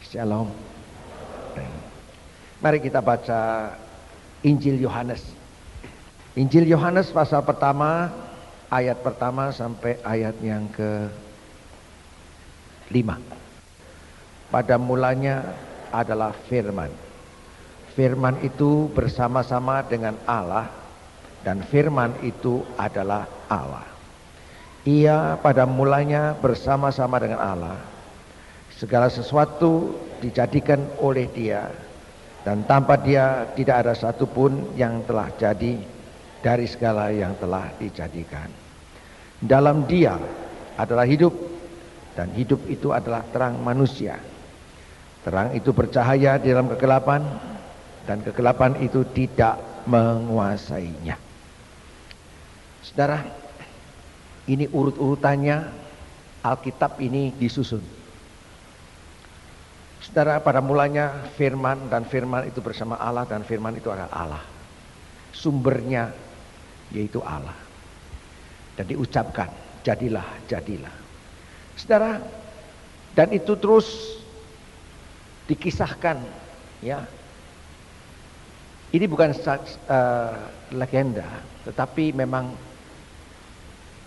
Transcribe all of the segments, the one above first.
Shalom. Mari kita baca Injil Yohanes. Injil Yohanes pasal pertama, ayat pertama sampai ayat yang ke-5. Pada mulanya adalah firman. Firman itu bersama-sama dengan Allah, dan firman itu adalah Allah. Ia pada mulanya bersama-sama dengan Allah. Segala sesuatu dijadikan oleh Dia, dan tanpa Dia tidak ada satupun yang telah jadi dari segala yang telah dijadikan. Dalam Dia adalah hidup, dan hidup itu adalah terang manusia. Terang itu bercahaya di dalam kegelapan, dan kegelapan itu tidak menguasainya. Saudara, ini urut-urutannya Alkitab ini disusun. Saudara, pada mulanya firman, dan firman itu bersama Allah, dan firman itu adalah Allah. Sumbernya yaitu Allah. Dan diucapkan, jadilah, jadilah. Saudara, dan itu terus dikisahkan, ya. Ini bukan legenda, tetapi memang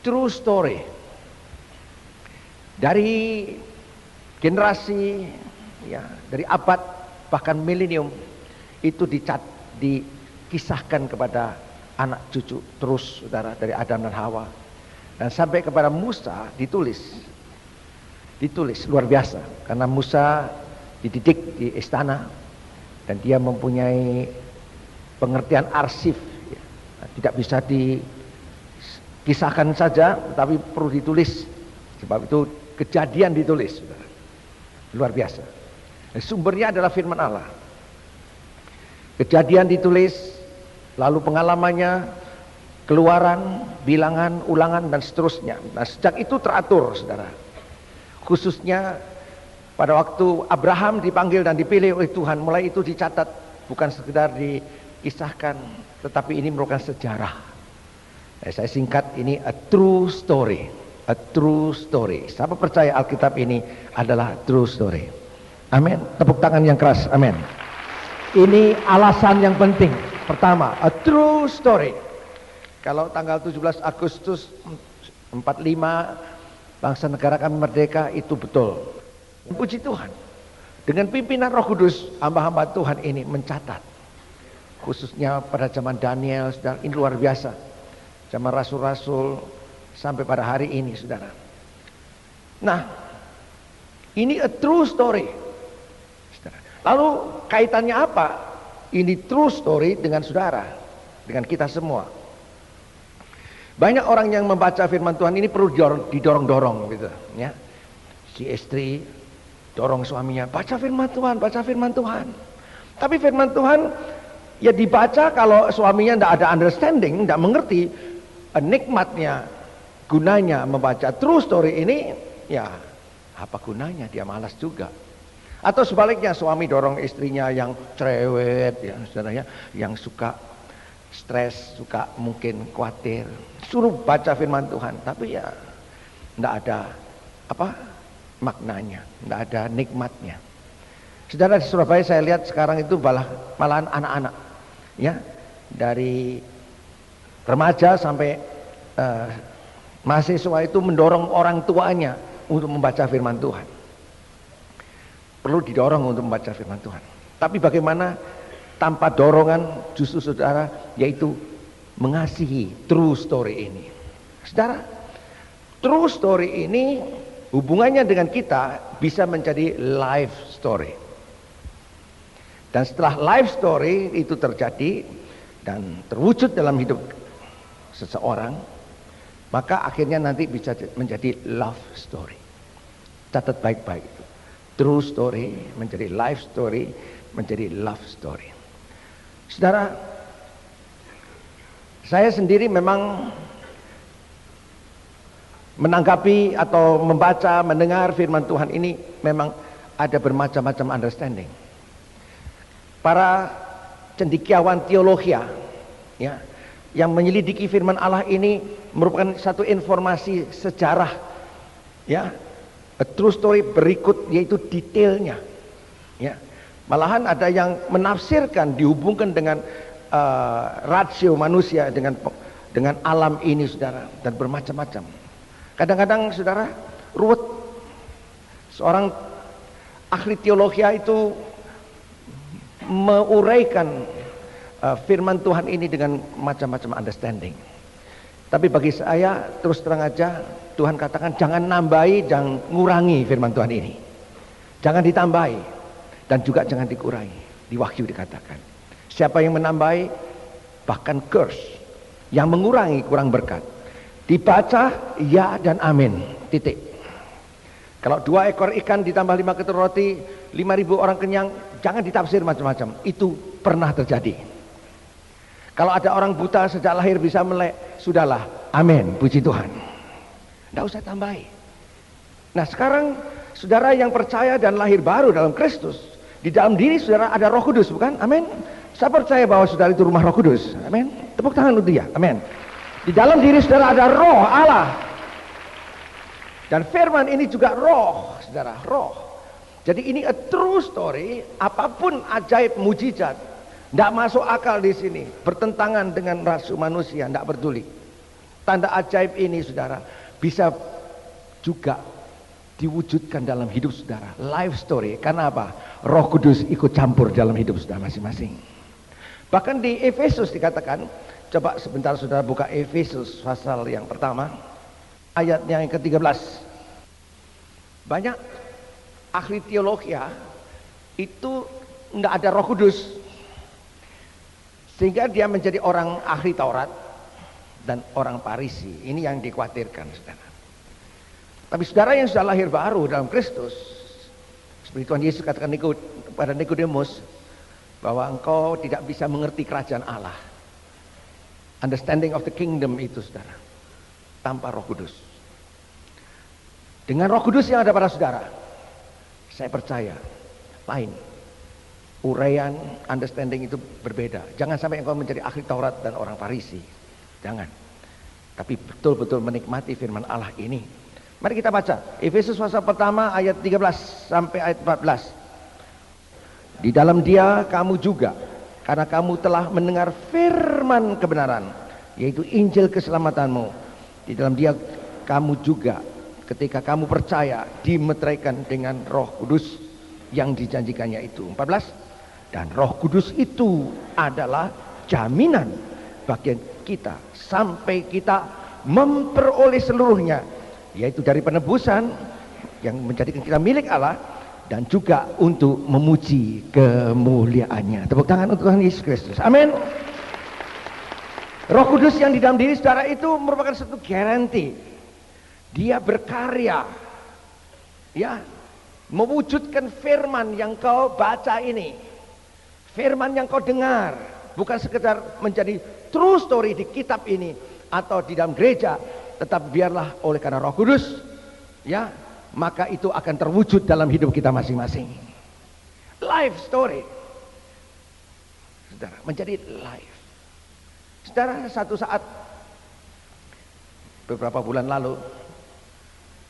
true story. Dari generasi, ya, dari abad bahkan milenium itu dikisahkan kepada anak cucu terus, saudara, dari Adam dan Hawa, dan sampai kepada Musa ditulis luar biasa, karena Musa dididik di istana dan dia mempunyai pengertian arsip, ya. Tidak bisa dikisahkan saja, tetapi perlu ditulis. Sebab itu Kejadian ditulis, saudara. Luar biasa. Sumbernya adalah firman Allah. Kejadian ditulis, lalu pengalamannya, Keluaran, Bilangan, Ulangan, dan seterusnya. Nah, sejak itu teratur, saudara. Khususnya pada waktu Abraham dipanggil dan dipilih oleh Tuhan, mulai itu dicatat, bukan sekedar dikisahkan, tetapi ini merupakan sejarah. Saya singkat, ini a true story. A true story. Siapa percaya Alkitab ini adalah true story? Amin. Tepuk tangan yang keras. Amin. Ini alasan yang penting. Pertama, a true story. Kalau tanggal 17 Agustus 45 bangsa negara kami merdeka, itu betul. Puji Tuhan. Dengan pimpinan Roh Kudus, hamba-hamba Tuhan ini mencatat. Khususnya pada zaman Daniel, saudara, ini luar biasa. Zaman rasul-rasul sampai pada hari ini, saudara. Nah, ini a true story. Lalu kaitannya apa ini true story dengan saudara, dengan kita semua? Banyak orang yang membaca firman Tuhan ini perlu didorong-dorong, gitu, ya. Si istri dorong suaminya, baca firman Tuhan, baca firman Tuhan. Tapi firman Tuhan ya dibaca kalau suaminya tidak ada understanding, tidak mengerti nikmatnya, gunanya membaca true story ini, ya apa gunanya, dia malas juga. Atau sebaliknya, suami dorong istrinya yang cerewet, ya saudara, yang suka stres, suka mungkin khawatir, suruh baca firman Tuhan, tapi ya tidak ada maknanya, tidak ada nikmatnya. Saudara, di Surabaya saya lihat sekarang itu malahan anak-anak, ya, dari remaja sampai mahasiswa itu mendorong orang tuanya untuk membaca firman Tuhan. Perlu didorong untuk membaca firman Tuhan. Tapi bagaimana tanpa dorongan, justru saudara, yaitu mengasihi true story ini. Saudara, true story ini hubungannya dengan kita bisa menjadi life story. Dan setelah life story itu terjadi dan terwujud dalam hidup seseorang, maka akhirnya nanti bisa menjadi love story. Catat baik-baik itu. True story menjadi life story, menjadi love story. Saudara, saya sendiri memang menanggapi atau membaca, mendengar firman Tuhan ini memang ada bermacam-macam understanding. Para cendekiawan teologia, ya, yang menyelidiki firman Allah ini merupakan satu informasi sejarah, ya, a true story berikut, yaitu detailnya. Ya, malahan ada yang menafsirkan dihubungkan dengan rasio manusia dengan alam ini, saudara, dan bermacam-macam. Kadang-kadang, saudara, ruwet. Seorang ahli teologi itu menguraikan firman Tuhan ini dengan macam-macam understanding. Tapi bagi saya, terus terang aja, Tuhan katakan jangan nambahi, jangan ngurangi firman Tuhan ini. Jangan ditambahi dan juga jangan dikurangi. Di Wahyu dikatakan, siapa yang menambahi bahkan curse, yang mengurangi kurang berkat. Dibaca ya dan amin, titik. Kalau 2 ekor ikan ditambah 5 ketur roti, 5.000 orang kenyang, jangan ditafsir macam-macam. Itu pernah terjadi. Kalau ada orang buta sejak lahir bisa melek, sudahlah, amin, puji Tuhan. Tidak usah tambahi. Nah sekarang, saudara yang percaya dan lahir baru dalam Kristus, di dalam diri saudara ada Roh Kudus, bukan? Amin. Saya percaya bahwa saudara itu rumah Roh Kudus. Amin. Tepuk tangan untuk dia. Amin. Di dalam diri saudara ada Roh Allah. Dan firman ini juga roh, saudara, roh. Jadi ini a true story. Apapun ajaib mujizat, tidak masuk akal di sini, bertentangan dengan rasu manusia, tidak peduli. Tanda ajaib ini, saudara, bisa juga diwujudkan dalam hidup saudara. Life story. Karena apa? Roh Kudus ikut campur dalam hidup saudara masing-masing. Bahkan di Efesus dikatakan, coba sebentar saudara buka Efesus pasal yang pertama, ayatnya yang ke-13. Banyak ahli teologi itu tidak ada Roh Kudus, sehingga dia menjadi orang ahli Taurat dan orang Farisi. Ini yang dikhawatirkan, saudara. Tapi saudara yang sudah lahir baru dalam Kristus, seperti Tuhan Yesus katakan pada Nikodemus, bahwa engkau tidak bisa mengerti kerajaan Allah. Understanding of the kingdom itu, saudara, tanpa Roh Kudus. Dengan Roh Kudus yang ada pada saudara, saya percaya lain. Uraian, understanding itu berbeda. Jangan sampai engkau menjadi ahli Taurat dan orang Farisi. Jangan. Tapi betul-betul menikmati firman Allah ini. Mari kita baca Efesus pasal pertama ayat 13 sampai ayat 14. Di dalam Dia kamu juga, karena kamu telah mendengar firman kebenaran, yaitu Injil keselamatanmu. Di dalam Dia kamu juga, ketika kamu percaya, dimeteraikan dengan Roh Kudus yang dijanjikannya itu. 14. Dan Roh Kudus itu adalah jaminan bagi kita sampai kita memperoleh seluruhnya, yaitu dari penebusan yang menjadikan kita milik Allah, dan juga untuk memuji kemuliaannya. Tepuk tangan untuk Tuhan Yesus Kristus. Amin. Roh Kudus yang di dalam diri saudara itu merupakan satu garansi. Dia berkarya, ya, mewujudkan firman yang kau baca ini, firman yang kau dengar, bukan sekedar menjadi true story di kitab ini atau di dalam gereja, tetapi biarlah oleh karena Roh Kudus, ya, maka itu akan terwujud dalam hidup kita masing-masing. Life story, saudara, menjadi life. Saudara, satu saat beberapa bulan lalu,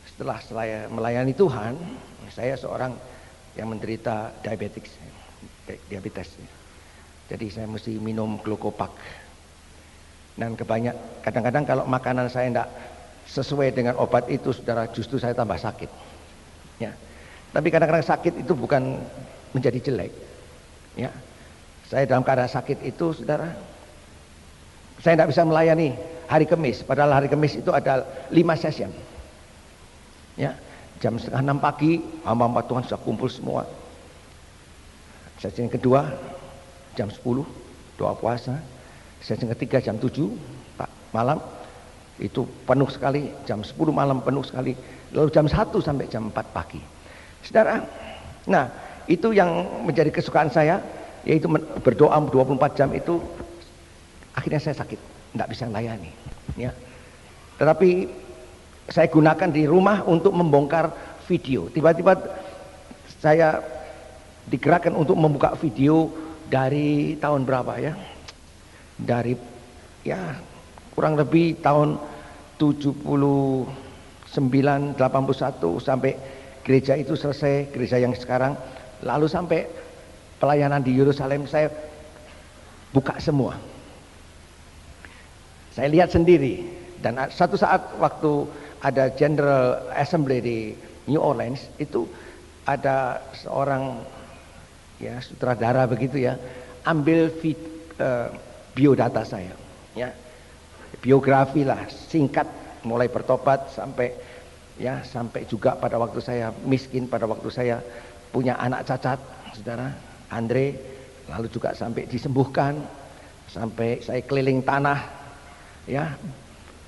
setelah saya melayani Tuhan, saya seorang yang menderita diabetes. Jadi saya mesti minum glukopak. Dan kadang-kadang kalau makanan saya tidak sesuai dengan obat itu, saudara, justru saya tambah sakit. Ya. Tapi kadang-kadang sakit itu bukan menjadi jelek. Ya. Saya dalam keadaan sakit itu, saudara, saya tidak bisa melayani hari Kamis. Padahal hari Kamis itu ada 5 session. Ya, jam 5:30 pagi, hamba-hamba Tuhan sudah kumpul semua. Sesi yang kedua jam 10 doa puasa. Sesi yang ketiga jam 7 malam itu penuh sekali, jam 10 malam penuh sekali. Lalu jam 1 sampai jam 4 pagi. Saudara, nah itu yang menjadi kesukaan saya, yaitu berdoa 24 jam itu. Akhirnya saya sakit, tidak bisa melayani, ya. Tetapi saya gunakan di rumah untuk membongkar video. Tiba-tiba saya digerakkan untuk membuka video dari tahun berapa ya? Dari ya kurang lebih tahun 79, 81 sampai gereja itu selesai, gereja yang sekarang lalu sampai pelayanan di Yerusalem saya buka semua. Saya lihat sendiri, dan satu saat waktu ada General Assembly di New Orleans, itu ada seorang ya sutradara begitu ya, ambil biodata saya, ya biografi lah singkat, mulai bertobat sampai juga pada waktu saya miskin, pada waktu saya punya anak cacat, saudara Andre, lalu juga sampai disembuhkan, sampai saya keliling tanah, ya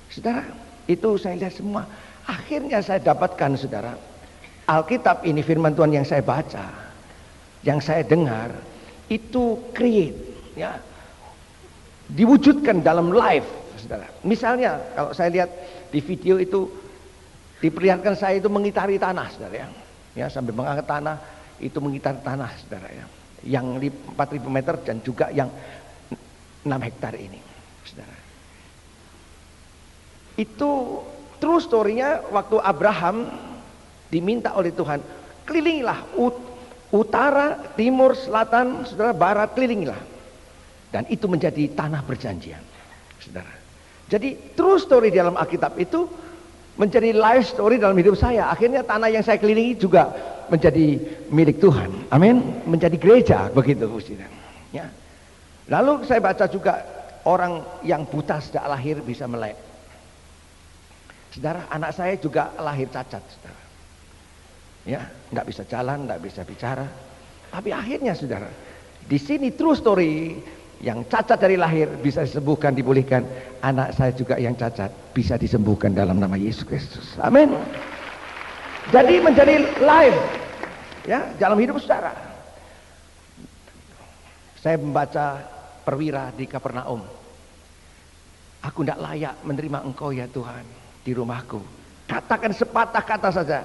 saudara, itu saya lihat semua. Akhirnya saya dapatkan, saudara, Alkitab ini firman Tuhan yang saya baca, yang saya dengar, itu create, ya, diwujudkan dalam life, saudara. Misalnya kalau saya lihat di video itu diperlihatkan saya itu mengitari tanah, saudara, ya sambil mengangkat tanah, itu mengitari tanah, saudara, ya, yang 4.000 meter dan juga yang 6 hektar ini, saudara. Itu true story-nya waktu Abraham diminta oleh Tuhan, kelilingilah utara, timur, selatan, saudara, barat, kelilingilah. Dan itu menjadi tanah perjanjian, saudara. Jadi true story dalam Alkitab itu menjadi life story dalam hidup saya. Akhirnya tanah yang saya kelilingi juga menjadi milik Tuhan. Amin. Menjadi gereja, begitu, saudara. Ya. Lalu saya baca juga orang yang buta sejak lahir bisa melek. Saudara, anak saya juga lahir cacat, saudara. Ya, nggak bisa jalan, nggak bisa bicara. Tapi akhirnya, saudara, di sini true story, yang cacat dari lahir bisa disembuhkan, dipulihkan. Anak saya juga yang cacat bisa disembuhkan dalam nama Yesus Kristus. Amin. Jadi menjadi live, ya, dalam hidup saudara. Saya membaca perwira di Kapernaum. Aku tidak layak menerima Engkau, ya Tuhan, di rumahku. Katakan sepatah kata saja,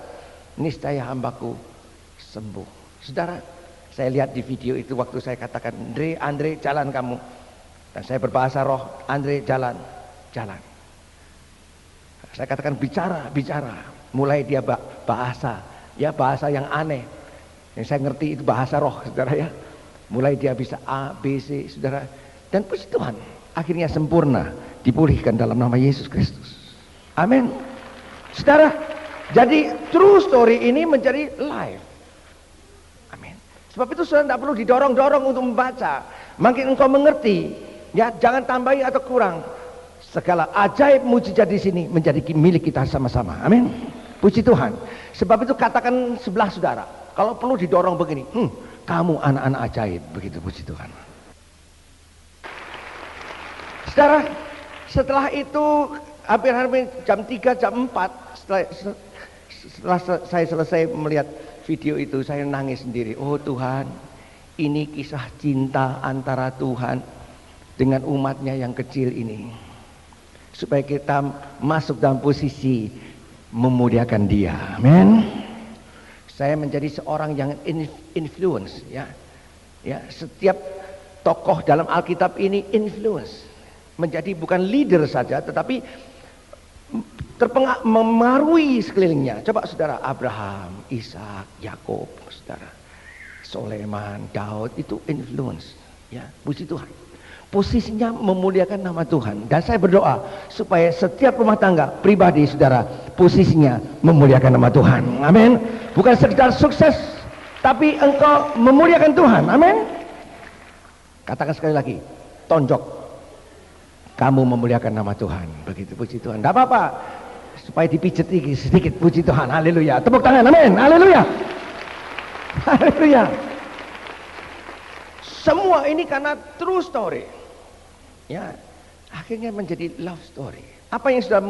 niscaya hambaku sembuh. Saudara, saya lihat di video itu waktu saya katakan, Andre jalan kamu, dan saya berbahasa roh, Andre jalan. Saya katakan bicara, mulai dia bahasa, ya bahasa yang aneh, yang saya ngerti itu bahasa roh, saudara, ya. Mulai dia bisa A, B, C, saudara, dan puji Tuhan, akhirnya sempurna, dipulihkan dalam nama Yesus Kristus. Amin. Saudara, jadi true story ini menjadi live. Amin. Sebab itu saudara tidak perlu didorong-dorong untuk membaca. Makin engkau mengerti, ya, jangan tambahi atau kurang. Segala ajaib mujizat di sini menjadi milik kita sama-sama. Amin. Puji Tuhan. Sebab itu katakan sebelah saudara, kalau perlu didorong begini, kamu anak-anak ajaib, begitu, puji Tuhan. Saudara, setelah itu hampir jam 3, jam 4, setelah saya selesai melihat video itu, saya nangis sendiri. Oh Tuhan, ini kisah cinta antara Tuhan dengan umatnya yang kecil ini, supaya kita masuk dalam posisi memuliakan Dia. Amin. Saya menjadi seorang yang influence, ya. Setiap tokoh dalam Alkitab ini influence, menjadi bukan leader saja, tetapi memengaruhi sekelilingnya. Coba saudara, Abraham, Ishak, Yakub, saudara, Soleman, Daud, itu influence, ya, puji Tuhan. Posisinya memuliakan nama Tuhan. Dan saya berdoa supaya setiap rumah tangga pribadi saudara posisinya memuliakan nama Tuhan. Amin. Bukan sekedar sukses, tapi engkau memuliakan Tuhan. Amin. Katakan sekali lagi, tonjok, kamu memuliakan nama Tuhan. Begitu, puji Tuhan. Tidak apa-apa, supaya dipijet sedikit, puji Tuhan. Haleluya. Tepuk tangan, amin. Haleluya. Haleluya. Semua ini karena true story, ya, akhirnya menjadi love story. Apa yang sudah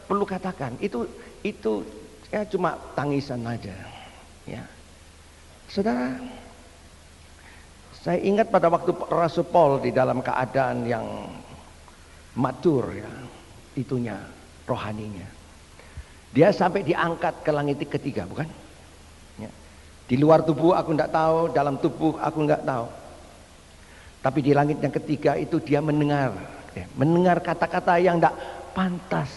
perlu katakan itu ya cuma tangisan aja, ya. Saudara, saya ingat pada waktu Rasul Paul di dalam keadaan yang matur, ya, itunya rohaninya, dia sampai diangkat ke langit ketiga, bukan? Ya. Di luar tubuh aku tidak tahu, dalam tubuh aku tidak tahu. Tapi di langit yang ketiga itu dia mendengar, ya, mendengar kata-kata yang tidak pantas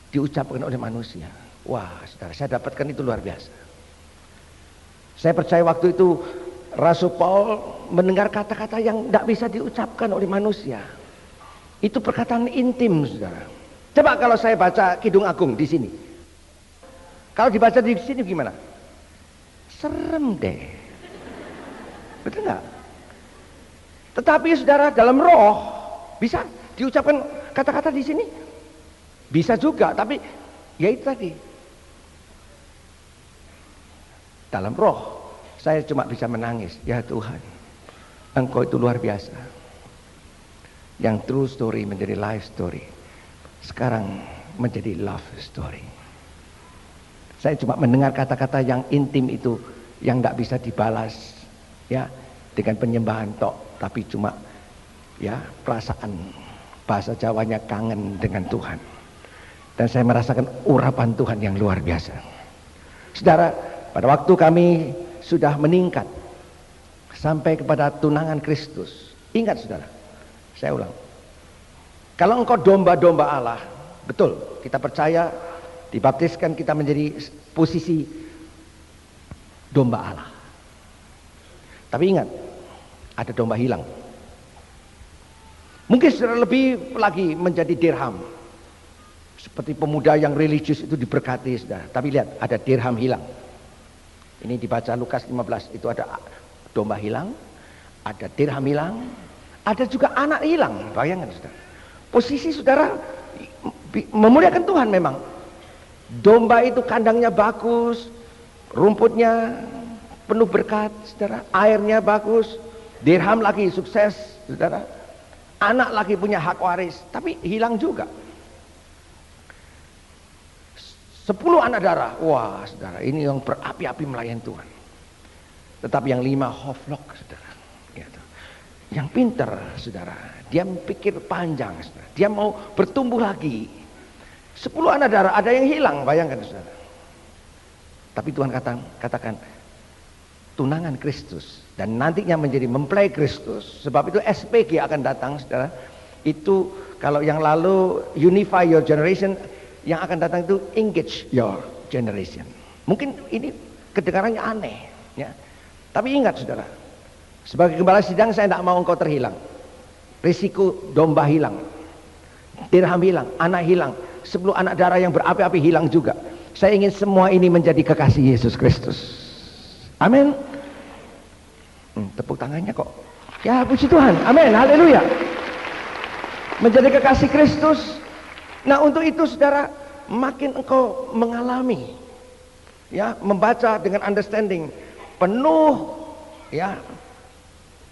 diucapkan oleh manusia. Wah, saudara, saya dapatkan itu luar biasa. Saya percaya waktu itu Rasul Paul mendengar kata-kata yang tidak bisa diucapkan oleh manusia. Itu perkataan intim, saudara. Coba kalau saya baca Kidung Agung di sini. Kalau dibaca di sini gimana? Serem deh. Betul nggak? Tetapi saudara, dalam roh bisa diucapkan kata-kata di sini? Bisa juga, tapi ya itu tadi. Dalam roh saya cuma bisa menangis. Ya Tuhan, Engkau itu luar biasa. Yang true story menjadi life story, sekarang menjadi love story. Saya cuma mendengar kata-kata yang intim itu, yang tidak bisa dibalas ya dengan penyembahan tok, tapi cuma ya perasaan, bahasa Jawanya kangen dengan Tuhan. Dan saya merasakan urapan Tuhan yang luar biasa. Saudara, pada waktu kami sudah meningkat sampai kepada tunangan Kristus, ingat saudara, saya ulang, kalau engkau domba-domba Allah, betul, kita percaya dibaptiskan kita menjadi posisi domba Allah. Tapi ingat, ada domba hilang. Mungkin saudara lebih lagi menjadi dirham, seperti pemuda yang religius itu diberkati saudara. Tapi lihat, ada dirham hilang. Ini dibaca Lukas 15, itu ada domba hilang, ada dirham hilang, ada juga anak hilang. Bayangkan saudara, posisi saudara memuliakan Tuhan memang. Domba itu kandangnya bagus, rumputnya penuh berkat saudara, airnya bagus, dirham lagi sukses saudara, anak lagi punya hak waris, tapi hilang juga. 10 anak darah, wah saudara, ini yang berapi-api melayani Tuhan. Tetapi yang 5 hoflok saudara, gitu. Yang pinter saudara, dia pikir panjang saudara, dia mau bertumbuh lagi. 10 anak darah, ada yang hilang, bayangkan saudara. Tapi Tuhan katakan tunangan Kristus, dan nantinya menjadi mempelai Kristus. Sebab itu SPG akan datang saudara. Itu kalau yang lalu unify your generation, yang akan datang itu engage your generation. Mungkin ini kedengarannya aneh ya, tapi ingat saudara, sebagai gembala sidang saya tidak mau engkau terhilang. Risiko domba hilang, dirham hilang, anak hilang, 10 anak darah yang berapi-api hilang juga. Saya ingin semua ini menjadi kekasih Yesus Kristus. Amin. Tepuk tangannya kok. Ya puji Tuhan. Amin. Haleluya. Menjadi kekasih Kristus. Nah untuk itu saudara, makin engkau mengalami ya, membaca dengan understanding penuh ya,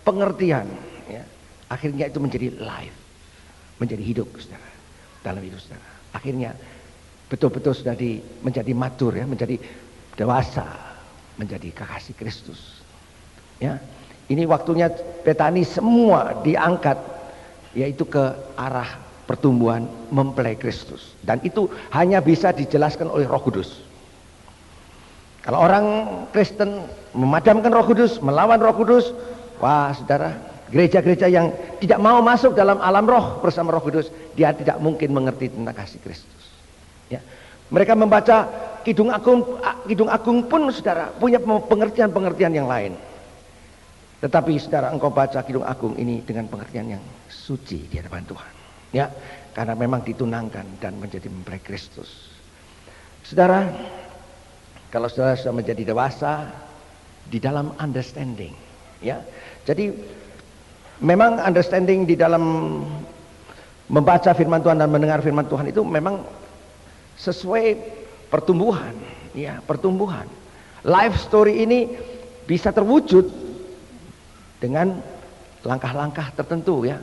pengertian ya, akhirnya itu menjadi life, menjadi hidup saudara, dalam hidup saudara. Akhirnya betul-betul sudah menjadi matur ya, menjadi dewasa, menjadi kekasih Kristus ya. Ini waktunya Betani semua diangkat, yaitu ke arah pertumbuhan mempelai Kristus. Dan itu hanya bisa dijelaskan oleh Roh Kudus. Kalau orang Kristen memadamkan Roh Kudus, melawan Roh Kudus, wah saudara, gereja-gereja yang tidak mau masuk dalam alam roh bersama Roh Kudus, dia tidak mungkin mengerti tentang kasih Kristus ya. Mereka membaca Kidung Agung pun saudara punya pengertian-pengertian yang lain. Tetapi saudara, engkau baca Kidung Agung ini dengan pengertian yang suci di hadapan Tuhan ya, karena memang ditunangkan dan menjadi mempelai Kristus. Saudara, kalau saudara sudah menjadi dewasa di dalam understanding ya, jadi memang understanding di dalam membaca firman Tuhan dan mendengar firman Tuhan itu memang sesuai pertumbuhan ya, pertumbuhan. Life story ini bisa terwujud dengan langkah-langkah tertentu ya.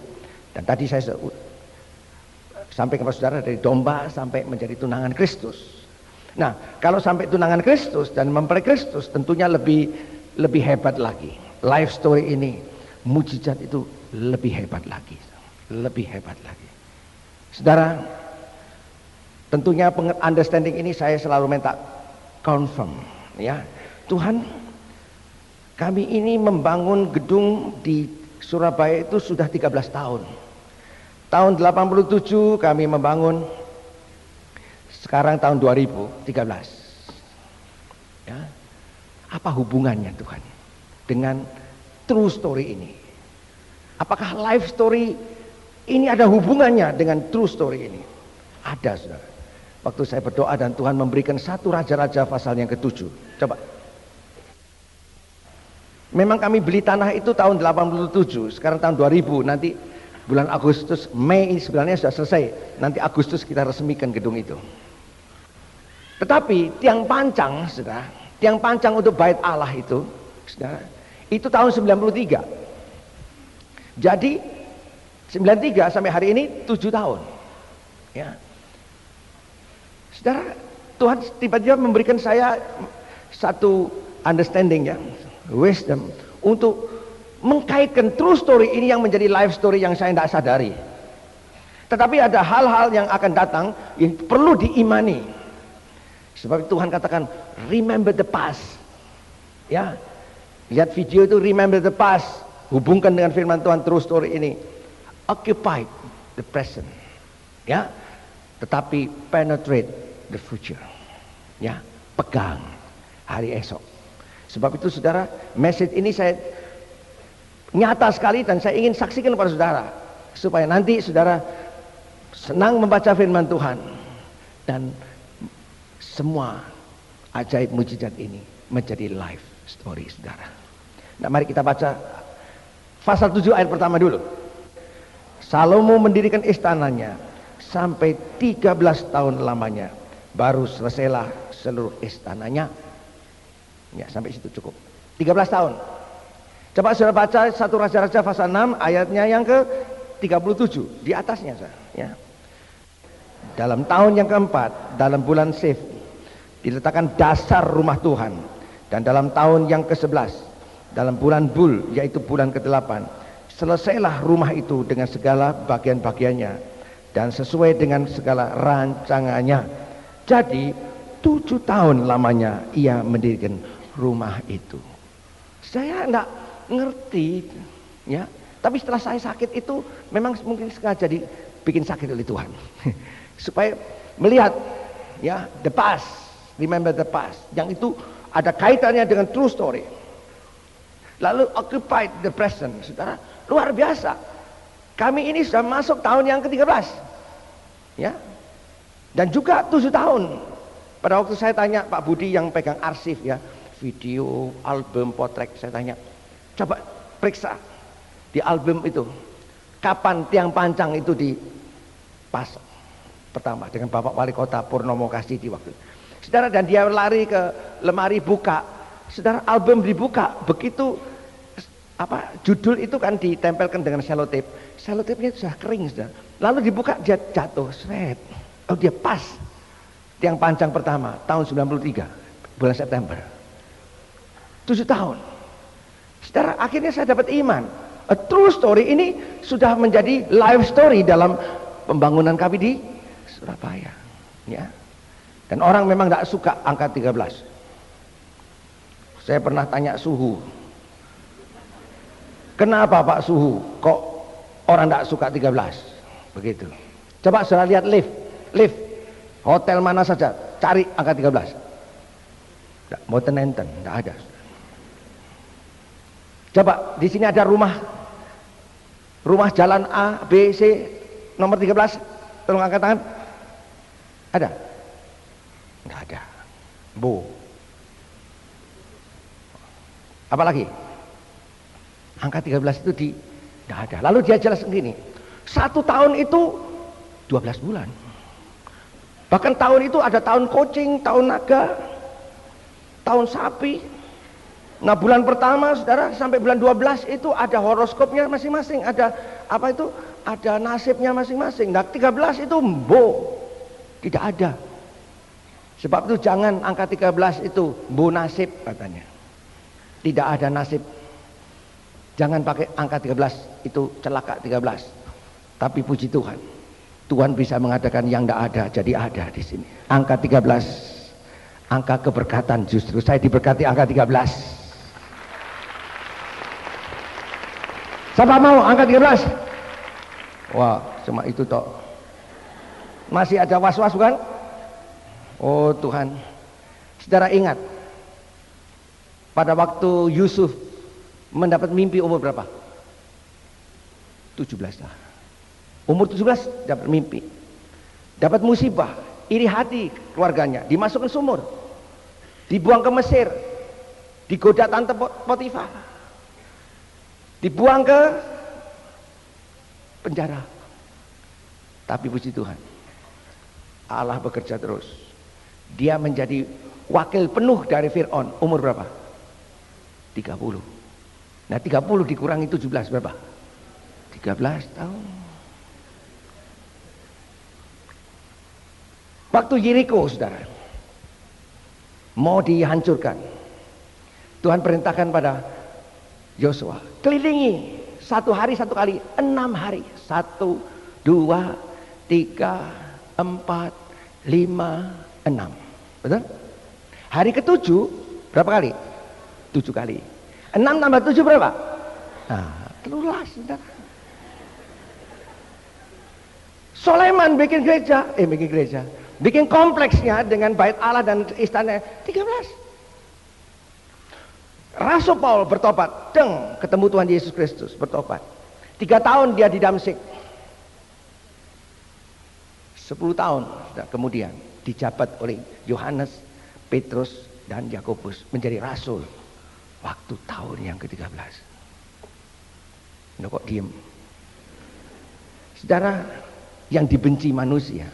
Dan tadi saya sampai kepada saudara dari domba sampai menjadi tunangan Kristus. Nah, kalau sampai tunangan Kristus dan mempelai Kristus, tentunya lebih hebat lagi. Life story ini, mujizat itu lebih hebat lagi, lebih hebat lagi. Saudara, tentunya understanding ini saya selalu minta confirm ya. Tuhan, kami ini membangun gedung di Surabaya itu sudah 13 tahun. Tahun 87 kami membangun, sekarang tahun 2013 ya. Apa hubungannya Tuhan dengan true story ini? Apakah life story ini ada hubungannya dengan true story ini? Ada, saudara. Waktu saya berdoa dan Tuhan memberikan 1 Raja-Raja pasal yang ke-7. Coba. Memang kami beli tanah itu tahun 87, sekarang tahun 2000. Nanti bulan Agustus, Mei ini sebenarnya sudah selesai. Nanti Agustus kita resmikan gedung itu. Tetapi tiang pancang, saudara, tiang pancang untuk bait Allah itu, saudara, itu tahun 93. Jadi 93 sampai hari ini 7 tahun. Ya. Saudara, Tuhan tiba-tiba memberikan saya satu understanding, ya, wisdom, untuk mengkaitkan true story ini yang menjadi life story yang saya tidak sadari. Tetapi ada hal-hal yang akan datang yang perlu diimani. Sebab Tuhan katakan remember the past. Ya. Lihat video itu, remember the past. Hubungkan dengan firman Tuhan true story ini. Occupy the present. Ya. Tetapi penetrate the future. Ya, pegang hari esok. Sebab itu saudara, message ini saya nyata sekali dan saya ingin saksikan kepada saudara supaya nanti saudara senang membaca firman Tuhan dan semua ajaib mujizat ini menjadi life story saudara. Nah, mari kita baca pasal 7 ayat pertama dulu. Salomo mendirikan istananya sampai 13 tahun lamanya, baru selesailah seluruh istananya. Ya, sampai situ cukup. 13 tahun. Coba saudara baca 1 Raja-Raja pasal 6 ayatnya yang ke-37 di atasnya, ya. Dalam tahun yang keempat, dalam bulan Sif, diletakkan dasar rumah Tuhan. Dan dalam tahun yang ke-11, dalam bulan Bul, yaitu bulan ke-8, selesailah rumah itu dengan segala bagian-bagiannya dan sesuai dengan segala rancangannya. Jadi 7 tahun lamanya ia mendirikan rumah itu. Saya enggak ngerti, ya. Tapi setelah saya sakit itu memang mungkin sengaja dibikin sakit oleh Tuhan. Supaya melihat, ya, the past, remember the past, yang itu ada kaitannya dengan true story. Lalu occupy the present, saudara, luar biasa. Kami ini sudah masuk tahun yang ke-13, ya, dan juga 7 tahun. Pada waktu saya tanya Pak Budi yang pegang arsip, ya, video, album, potret, saya tanya, coba periksa di album itu kapan tiang pancang itu dipasang pertama dengan Bapak Wali Kota Purnomo Kasidi waktu itu. Saudara, dan dia lari ke lemari buka, saudara, album dibuka, begitu judul itu kan ditempelkan dengan selotip, selotipnya sudah kering, saudara. Lalu dibuka, dia jatuh, seret. Oh, dia pas tiang pancang pertama tahun 93 bulan September. 7 tahun. Saudara, akhirnya saya dapat iman. A true story ini sudah menjadi life story dalam pembangunan kami di Surabaya, ya. Dan orang memang tidak suka angka 13. Saya pernah tanya suhu, kenapa Pak suhu kok orang tidak suka 13? Begitu. Coba saudara lihat lift, hotel mana saja, cari angka 13. Tidak, mboten enten, tidak ada. Coba di sini ada rumah jalan A, B, C, nomor 13, tolong angkat tangan. Ada? Enggak ada. Bu. Apalagi? Angka 13 itu enggak ada. Lalu dia jelas begini. 1 tahun itu 12 bulan. Bahkan tahun itu ada tahun kucing, tahun naga, tahun sapi. Nah, bulan pertama saudara sampai bulan 12 itu ada horoskopnya masing-masing, ada ada nasibnya masing-masing. Nah, 13 itu tidak ada. Sebab itu jangan angka 13 itu nasib katanya. Tidak ada nasib. Jangan pakai angka 13 itu celaka 13. Tapi puji Tuhan, Tuhan bisa mengadakan yang tidak ada jadi ada di sini. Angka 13, angka keberkatan, justru saya diberkati angka 13. Siapa mau angka 13? Wah, cuma itu toh. Masih ada was-was bukan? Oh Tuhan. Saudara ingat, Pada waktu Yusuf mendapat mimpi umur berapa? 17 tahun. Umur 17 dapat mimpi. Dapat musibah, iri hati keluarganya, dimasukkan sumur, dibuang ke Mesir, digoda tante Potifar, dibuang ke penjara. Tapi puji Tuhan, Allah bekerja terus. Dia menjadi wakil penuh dari Fir'aun. Umur berapa? 30. Nah 30 dikurangi 17 berapa? 13 tahun. Waktu Yeriko, saudara, mau dihancurkan, Tuhan perintahkan pada Yosua, kelilingi 1 hari 1 kali, 6 hari, 1, 2, 3, 4, 5, 6. Betul? Hari ke-7 berapa kali? 7 kali. 6 tambah 7 berapa? Nah, 13, saudara. Sulaiman bikin gereja, bikin kompleksnya dengan bait Allah dan istana 13. Rasul Paul bertobat, ketemu Tuhan Yesus Kristus, bertobat. 3 tahun dia di Damsyik. 10 tahun kemudian dijabat oleh Yohanes, Petrus dan Yakobus menjadi rasul. Waktu tahun yang ke-13. Nah, kok diem? Saudara, yang dibenci manusia,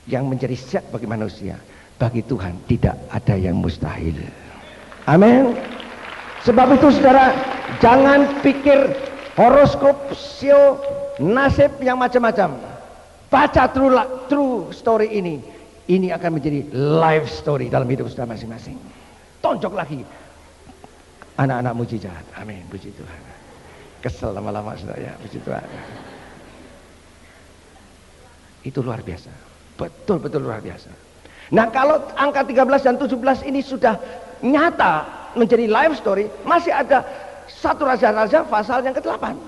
yang menjadi siap bagi manusia, bagi Tuhan tidak ada yang mustahil. Amin. Sebab itu saudara, jangan pikir horoskop, sio, nasib yang macam-macam. Baca true story ini. Ini akan menjadi life story dalam hidup saudara masing-masing. Tonjok lagi anak-anak mujizat. Amin. Puji Tuhan. Kesel lama-lama saudara ya. Puji Tuhan. Itu luar biasa. Betul-betul luar biasa. Nah, kalau angka 13 dan 17 ini sudah nyata menjadi life story, masih ada satu raja-raja pasal yang ke-8.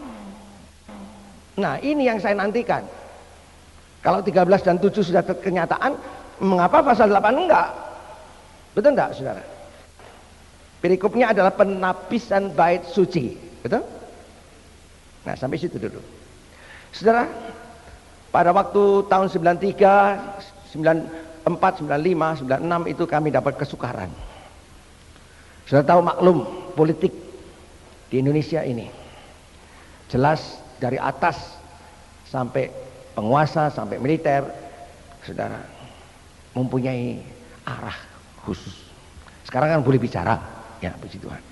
Nah, ini yang saya nantikan. Kalau 13 dan 7 sudah kenyataan, mengapa pasal 8 enggak? Betul enggak, saudara? Perikopnya adalah penapisan bait suci. Betul? Nah, sampai situ dulu. Saudara, pada waktu tahun 93, 94, 95, 96 itu kami dapat kesukaran. Sudah tahu maklum politik di Indonesia ini. Jelas dari atas sampai penguasa, sampai militer, saudara, mempunyai arah khusus. Sekarang kan boleh bicara, ya puji Tuhan.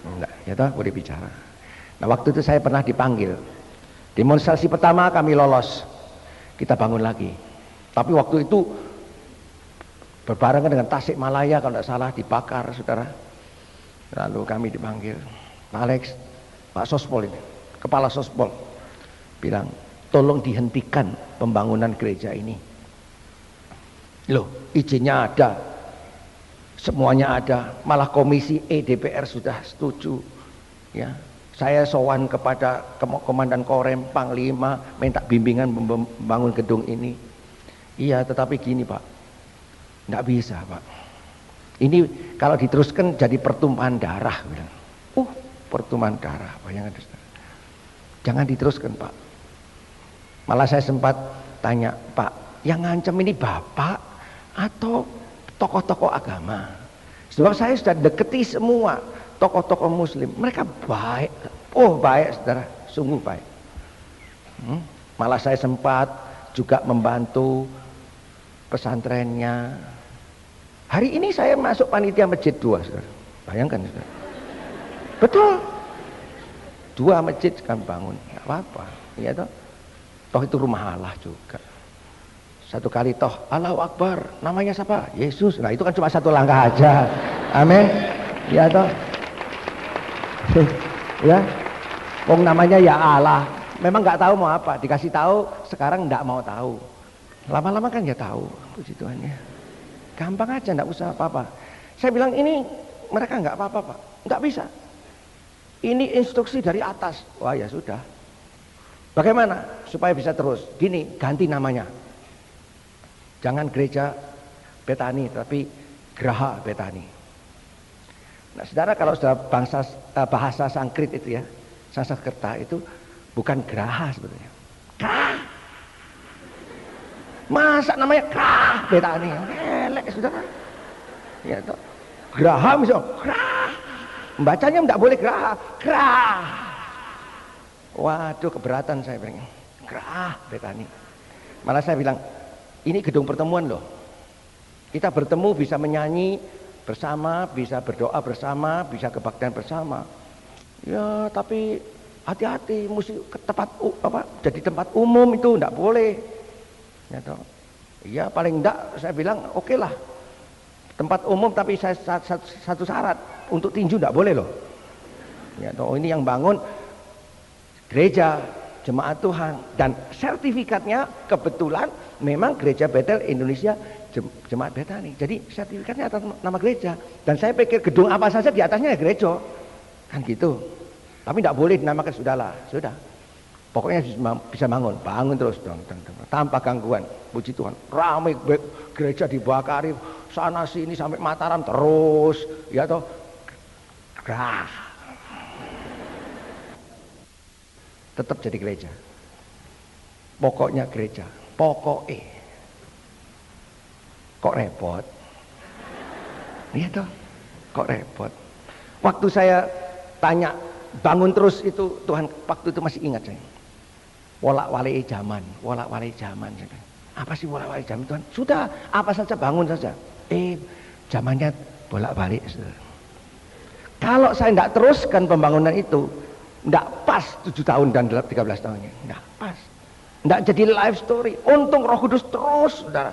Enggak, ya toh boleh bicara. Nah, waktu itu saya pernah dipanggil. Demonstrasi pertama kami lolos, kita bangun lagi. Tapi waktu itu berbarengan dengan Tasik Malaya kalau tidak salah dibakar, saudara. Lalu kami dipanggil, Pak Alex, Pak Sospol ini, Kepala Sospol, bilang, tolong dihentikan pembangunan gereja ini. Loh, izinnya ada, semuanya ada, malah komisi DPR sudah setuju, ya. Saya sowan kepada Komandan Korem, Panglima, minta bimbingan membangun gedung ini. Iya, tetapi gini Pak, nggak bisa Pak. Ini kalau diteruskan jadi pertumpahan darah. Bilang. Pertumpahan darah, bayangkan. Jangan diteruskan Pak. Malah saya sempat tanya, Pak, yang ngancam ini Bapak atau tokoh-tokoh agama? Sebab saya sudah deketi semua tokoh-tokoh muslim, mereka baik, baik saudara, sungguh baik. Malah saya sempat juga membantu pesantrennya. Hari ini saya masuk panitia masjid 2, saudara. Bayangkan saudara. Betul, 2 masjid kami bangun, nggak apa-apa, ya toh. Toh itu rumah Allah juga. Satu kali toh, Allahu Akbar, namanya siapa? Yesus. Nah itu kan cuma 1 langkah aja. Amin. Ya toh. Ya, wong namanya ya Allah. Memang nggak tahu mau apa, dikasih tahu sekarang nggak mau tahu. Lama-lama kan ya tahu, puji Tuhan ya. Gampang aja, nggak usah apa-apa. Saya bilang ini mereka nggak apa-apa Pak, nggak bisa. Ini instruksi dari atas. Wah ya sudah. Bagaimana supaya bisa terus? Gini, ganti namanya. Jangan gereja Betani, tapi Geraha Betani. Nah, saudara, kalau saudara bahasa Sanskrit itu ya, Sanskerta itu bukan graha sebetulnya. Krah. Masa namanya krah Betani? Elek, saudara. Ya toh. Graha misalnya, krah. Membacanya tidak boleh graha, krah. Waduh, keberatan saya bilang. Krah Betani. Malah saya bilang, ini gedung pertemuan loh. Kita bertemu bisa menyanyi bersama, bisa berdoa bersama, bisa kebaktian bersama. Ya, tapi hati-hati, mesti ke tempat jadi tempat umum itu enggak boleh. Ya toh. Ya paling enggak saya bilang oke lah. Tempat umum tapi saya satu syarat, untuk tinju enggak boleh loh. Ya toh, ini yang bangun gereja Jemaat Tuhan, dan sertifikatnya kebetulan memang Gereja Betel Indonesia Jemaat Betani. Jadi sertifikatnya atas nama gereja, dan saya pikir gedung apa saja di atasnya ya gereja kan gitu. Tapi tidak boleh dinamakan, sudah pokoknya bisa bangun terus dong, tanpa gangguan. Puji Tuhan, ramai gereja dibakari sana sini sampai Mataram terus, ya toh. Tetap jadi gereja. Pokoknya gereja. Pokoknya. Kok repot? Iya toh. Kok repot? Waktu saya tanya bangun terus itu, Tuhan waktu itu masih ingat saya. Wolak-walik zaman. Apa sih wolak-walik zaman Tuhan? Sudah, apa saja bangun saja. Zamannya bolak-balik. Kalau saya tidak teruskan pembangunan itu, tidak pas 7 tahun dan 13 tahunnya, tidak pas, tidak jadi life story. Untung Roh Kudus terus, saudara.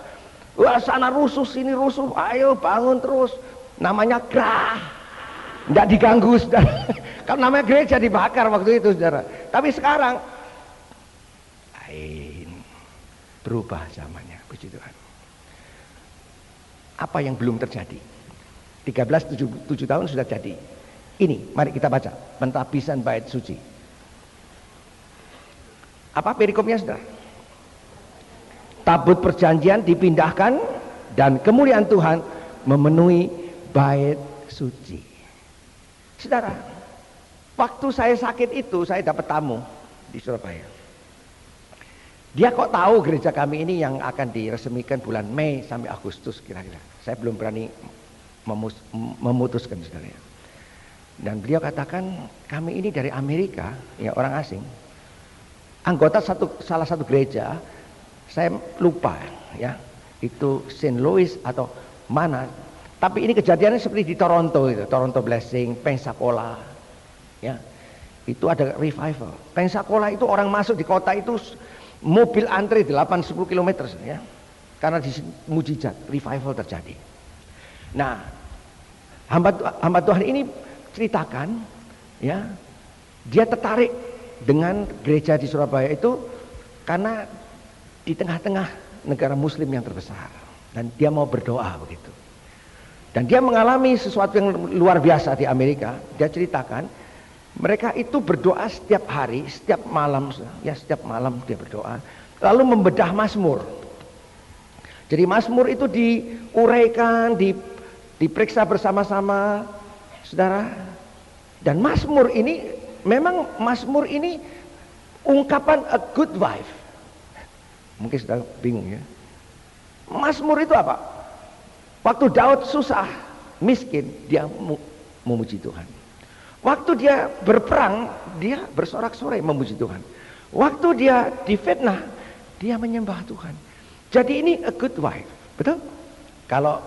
Wah, sana rusuh sini rusuh, ayo bangun terus. Namanya gerah, tidak diganggu, saudara. Kalau namanya gereja dibakar waktu itu, saudara. Tapi sekarang lain, berubah zamannya, puji Tuhan. Apa yang belum terjadi? 7 tahun sudah jadi. Ini, mari kita baca pentabisan bait suci. Apa perikopnya, saudara? Tabut perjanjian dipindahkan dan kemuliaan Tuhan memenuhi bait suci. Saudara, waktu saya sakit itu saya dapat tamu di Surabaya. Dia kok tahu gereja kami ini yang akan diresmikan bulan Mei sampai Agustus kira-kira. Saya belum berani memutuskan, saudara. Dan beliau katakan, kami ini dari Amerika, ya orang asing, anggota salah satu gereja, saya lupa ya, itu St. Louis atau mana. Tapi ini kejadiannya seperti di Toronto itu, Toronto Blessing, Pensacola, ya, itu ada revival. Pensacola itu orang masuk di kota itu mobil antri 8-10 km ya, karena di mujizat revival terjadi. Nah, hamba Tuhan ini ceritakan, ya, dia tertarik dengan gereja di Surabaya itu karena di tengah-tengah negara Muslim yang terbesar, dan dia mau berdoa begitu. Dan dia mengalami sesuatu yang luar biasa di Amerika. Dia ceritakan, mereka itu berdoa setiap hari, setiap malam, ya setiap malam dia berdoa, lalu membedah Mazmur. Jadi Mazmur itu diuraikan, diperiksa bersama-sama, saudara. Dan Mazmur ini memang ungkapan a good wife. Mungkin sudah bingung ya. Mazmur itu apa? Waktu Daud susah, miskin, dia memuji Tuhan. Waktu dia berperang, dia bersorak-sorai memuji Tuhan. Waktu dia difitnah, dia menyembah Tuhan. Jadi ini a good wife, betul? Kalau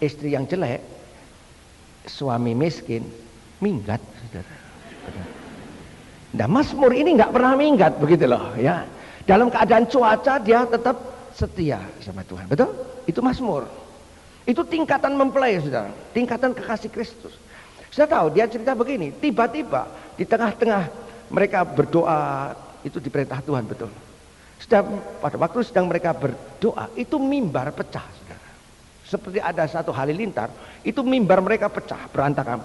istri yang jelek, suami miskin, minggat, saudara. Nah, Mazmur ini nggak pernah minggat, begitu loh, ya. Dalam keadaan cuaca dia tetap setia sama Tuhan, betul? Itu Mazmur. Itu tingkatan mempelai, saudara. Tingkatan kekasih Kristus. Saya tahu dia cerita begini, tiba-tiba di tengah-tengah mereka berdoa, itu diperintah Tuhan, betul. Pada waktu sedang mereka berdoa, itu mimbar pecah, saudara. Seperti ada satu halilintar, itu mimbar mereka pecah, berantakan.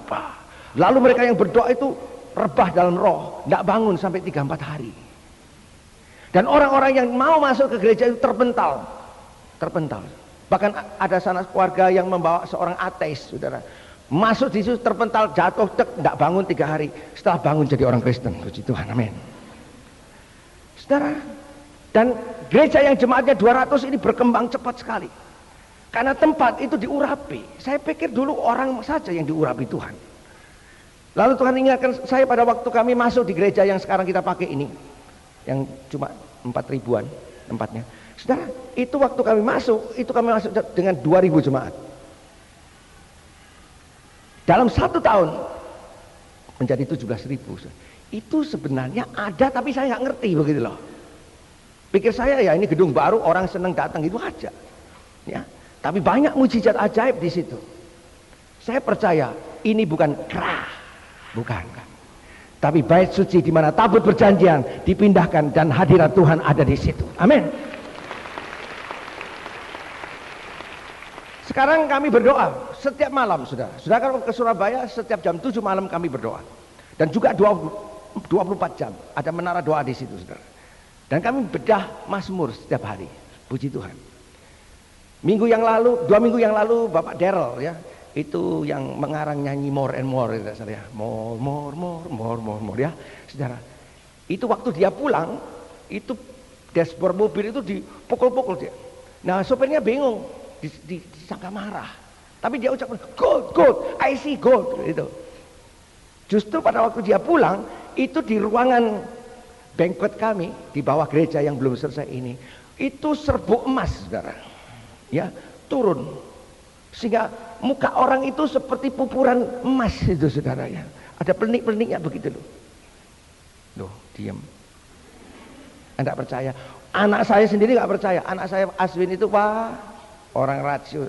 Lalu mereka yang berdoa itu rebah dalam roh, tidak bangun sampai 3-4 hari. Dan orang-orang yang mau masuk ke gereja itu terpental. Bahkan ada sana keluarga yang membawa seorang ateis, saudara, Masuk di situ terpental, jatuh, tidak bangun 3 hari. Setelah bangun jadi orang Kristen. Puji Tuhan, amin. Saudara, dan gereja yang jemaatnya 200 ini berkembang cepat sekali. Karena tempat itu diurapi. Saya pikir dulu orang saja yang diurapi Tuhan. Lalu Tuhan ingatkan saya pada waktu kami masuk di gereja yang sekarang kita pakai ini. Yang cuma 4.000-an tempatnya. Saudara, itu waktu kami masuk dengan 2.000 jemaat. Dalam 1 tahun menjadi 17.000. Itu sebenarnya ada tapi saya nggak ngerti begitu loh. Pikir saya ya ini gedung baru, orang senang datang itu aja. Ya, tapi banyak mujizat ajaib di situ. Saya percaya ini bukan kerah, bukan. Tapi bait suci di mana tabut perjanjian dipindahkan dan hadirat Tuhan ada di situ. Amin. Sekarang kami berdoa setiap malam, saudara. Saudara kalau ke Surabaya setiap jam 7 malam kami berdoa. Dan juga 24 jam ada menara doa di situ, saudara. Dan kami bedah mazmur setiap hari. Puji Tuhan. 2 minggu yang lalu Bapak Daryl ya, itu yang mengarang nyanyi More and More ya, saudara. More ya, saudara. Itu waktu dia pulang, itu dashboard mobil itu dipukul-pukul dia. Nah, sopirnya bingung. Disangka marah, tapi dia ucapkan gold, I see gold gitu. Justru pada waktu dia pulang itu di ruangan banquet kami di bawah gereja yang belum selesai ini, itu serbuk emas, saudara, ya turun sehingga muka orang itu seperti pupuran emas itu, saudara ya. Ada pernik-perniknya begitu loh, diam. Anda percaya? Anak saya sendiri nggak percaya. Anak saya Aswin itu orang rasio,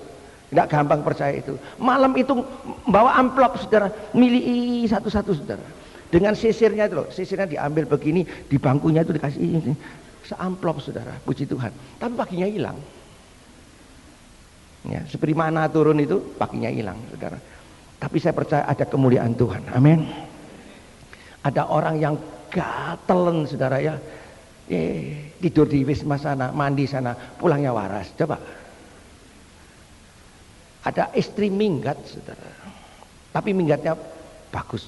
tidak gampang percaya itu. Malam itu bawa amplop, saudara, milih satu-satu, saudara. Dengan sisirnya itu loh, sisirnya diambil begini, di bangkunya itu dikasih ini, seamplop, saudara. Puji Tuhan. Tapi paginya hilang. Ya, seperti mana turun itu, paginya hilang, saudara. Tapi saya percaya ada kemuliaan Tuhan. Amin. Ada orang yang gatelan, saudara ya. Tidur di wisma sana, mandi sana, pulangnya waras. Coba. Ada istri minggat, saudara. Tapi minggatnya bagus.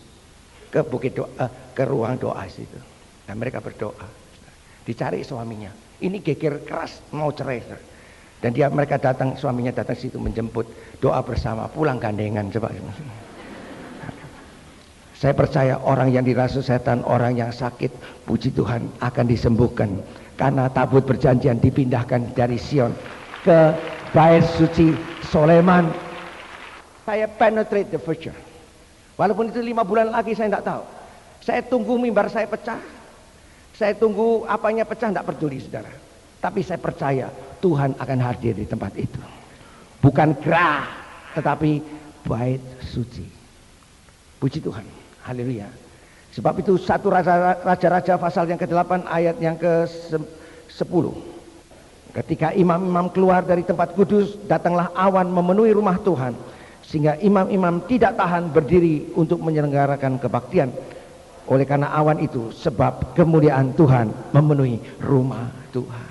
Ke bukit doa, ke ruang doa situ. Dan mereka berdoa. Dicari suaminya. Ini geger keras mau cerai. Saudara. Dan mereka datang, suaminya datang situ menjemput, doa bersama, pulang gandengan. Coba. Saya percaya orang yang dirasuki setan, orang yang sakit, puji Tuhan akan disembuhkan. Karena tabut perjanjian dipindahkan dari Sion ke bait suci Soleman. Saya penetrate the future. Walaupun itu 5 bulan lagi saya tidak tahu. Saya tunggu mimbar saya pecah. Saya tunggu apanya pecah, tidak peduli, saudara. Tapi saya percaya Tuhan akan hadir di tempat itu. Bukan gerah, tetapi bait suci. Puji Tuhan. Haleluya. Sebab itu 1 Raja-Raja pasal yang ke-8 ayat yang ke-10. Ketika imam-imam keluar dari tempat kudus, datanglah awan memenuhi rumah Tuhan, sehingga imam-imam tidak tahan berdiri untuk menyelenggarakan kebaktian. Oleh karena awan itu, sebab kemuliaan Tuhan memenuhi rumah Tuhan.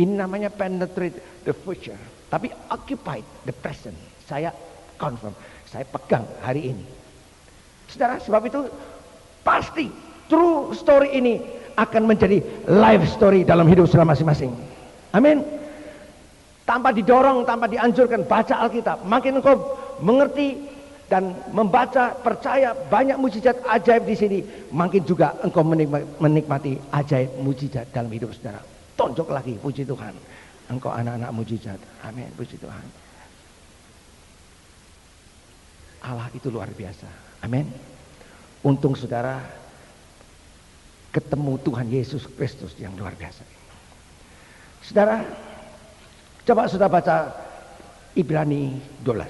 Ini namanya penetrate the future, tapi occupied the present. Saya confirm, saya pegang hari ini, saudara. Sebab itu pasti true story ini akan menjadi life story dalam hidup saudara masing-masing. Amin. Tanpa didorong, tanpa dianjurkan, baca Alkitab. Makin engkau mengerti dan membaca, percaya banyak mujizat ajaib di sini, makin juga engkau menikmati ajaib mujizat dalam hidup saudara. Tonjok lagi, puji Tuhan. Engkau anak-anak mujizat. Amin, puji Tuhan. Allah itu luar biasa. Amin. Untung saudara ketemu Tuhan Yesus Kristus yang luar biasa. Saudara, coba saudara baca Ibrani 12.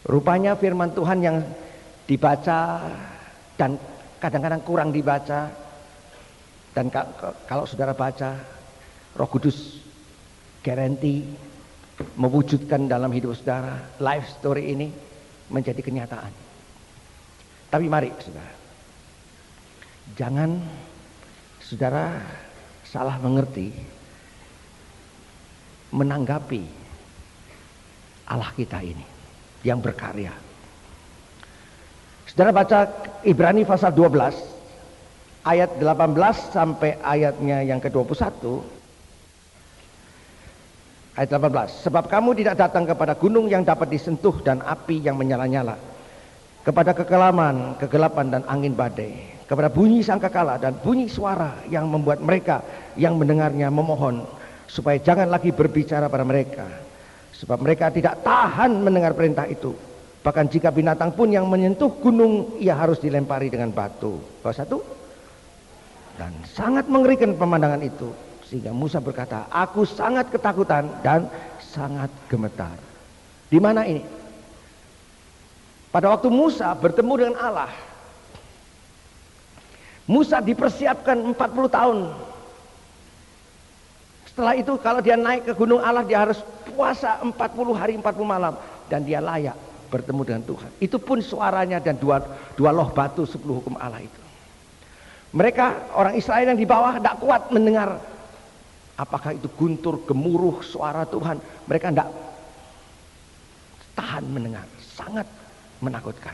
Rupanya firman Tuhan yang dibaca dan kadang-kadang kurang dibaca, dan kalau saudara baca, Roh Kudus garanti mewujudkan dalam hidup saudara life story ini menjadi kenyataan. Tapi mari saudara, jangan saudara salah mengerti menanggapi Allah kita ini. yang berkarya. Saudara baca Ibrani pasal 12 ayat 18 sampai ayatnya yang ke-21. Ayat 18, sebab kamu tidak datang kepada gunung yang dapat disentuh dan api yang menyala-nyala, kepada kekelaman, kegelapan dan angin badai, kepada bunyi sangkakala dan bunyi suara yang membuat mereka yang mendengarnya memohon supaya jangan lagi berbicara pada mereka, sebab mereka tidak tahan mendengar perintah itu. Bahkan jika binatang pun yang menyentuh gunung, ia harus dilempari dengan batu. Bawah 1. Dan sangat mengerikan pemandangan itu, sehingga Musa berkata, aku sangat ketakutan dan sangat gemetar. Di mana ini? Pada waktu Musa bertemu dengan Allah, Musa dipersiapkan 40 tahun. Setelah itu kalau dia naik ke gunung Allah, dia harus puasa 40 hari 40 malam. Dan dia layak bertemu dengan Tuhan. Itu pun suaranya dan dua loh batu 10 hukum Allah itu. Mereka orang Israel yang di bawah tidak kuat mendengar apakah itu guntur, gemuruh suara Tuhan. Mereka tidak tahan mendengar. Sangat menakutkan.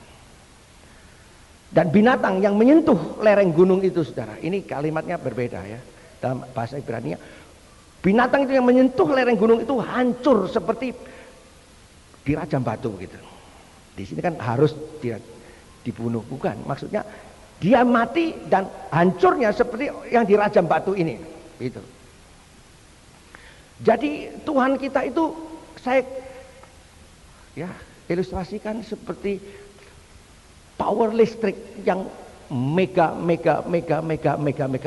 Dan binatang yang menyentuh lereng gunung itu, saudara, ini kalimatnya berbeda ya dalam bahasa Ibrani. Binatang itu yang menyentuh lereng gunung itu hancur seperti dirajam batu gitu. Di sini kan harus dibunuh, bukan? Maksudnya dia mati dan hancurnya seperti yang dirajam batu ini, gitu. Jadi Tuhan kita itu saya ya ilustrasikan seperti power listrik yang mega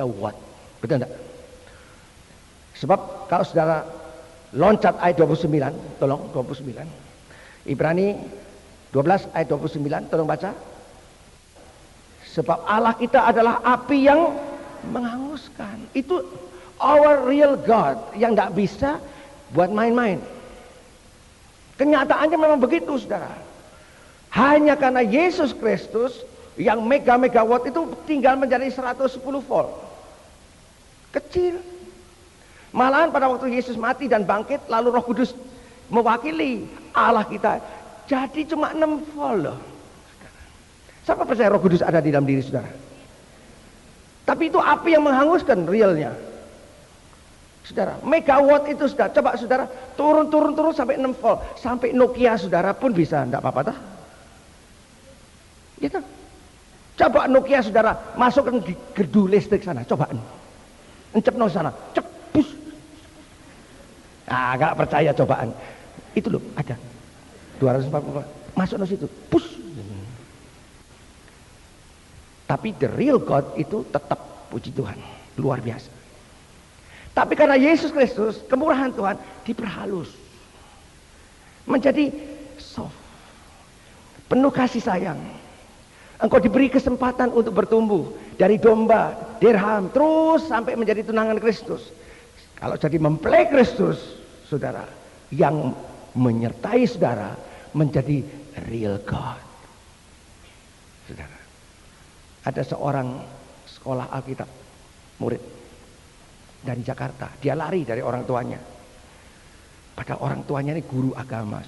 watt. Betul enggak? Sebab kalau saudara loncat ayat 29, tolong 29. Ibrani 12 ayat 29, tolong baca. Sebab Allah kita adalah api yang menghanguskan. Itu our real God yang tidak bisa buat main-main. Kenyataannya memang begitu, saudara. Hanya karena Yesus Kristus yang mega watt itu tinggal menjadi 110 volt. Kecil. Malahan pada waktu Yesus mati dan bangkit, lalu Roh Kudus mewakili Allah kita, jadi cuma 6 volt loh. Siapa percaya Roh Kudus ada di dalam diri saudara? Tapi itu api yang menghanguskan realnya. Saudara, megawatt itu sudah, coba saudara turun sampai 6 volt, sampai Nokia saudara pun bisa, enggak apa-apa dah. Gitu. Coba Nokia saudara masukkan di gerdu listrik sana, coba encepno sana, cepus. Ah, enggak percaya cobaan. Itu loh ada 240 volt, masuk ke situ, push. Tapi the real God itu tetap, puji Tuhan, luar biasa. Tapi karena Yesus Kristus, kemurahan Tuhan diperhalus menjadi soft, penuh kasih sayang. Engkau diberi kesempatan untuk bertumbuh dari domba, dirham, terus sampai menjadi tunangan Kristus. Kalau jadi mempelai Kristus, saudara, yang menyertai saudara menjadi real God. Saudara, ada seorang sekolah Alkitab, murid dari Jakarta. Dia lari dari orang tuanya. Padahal orang tuanya ini guru agama,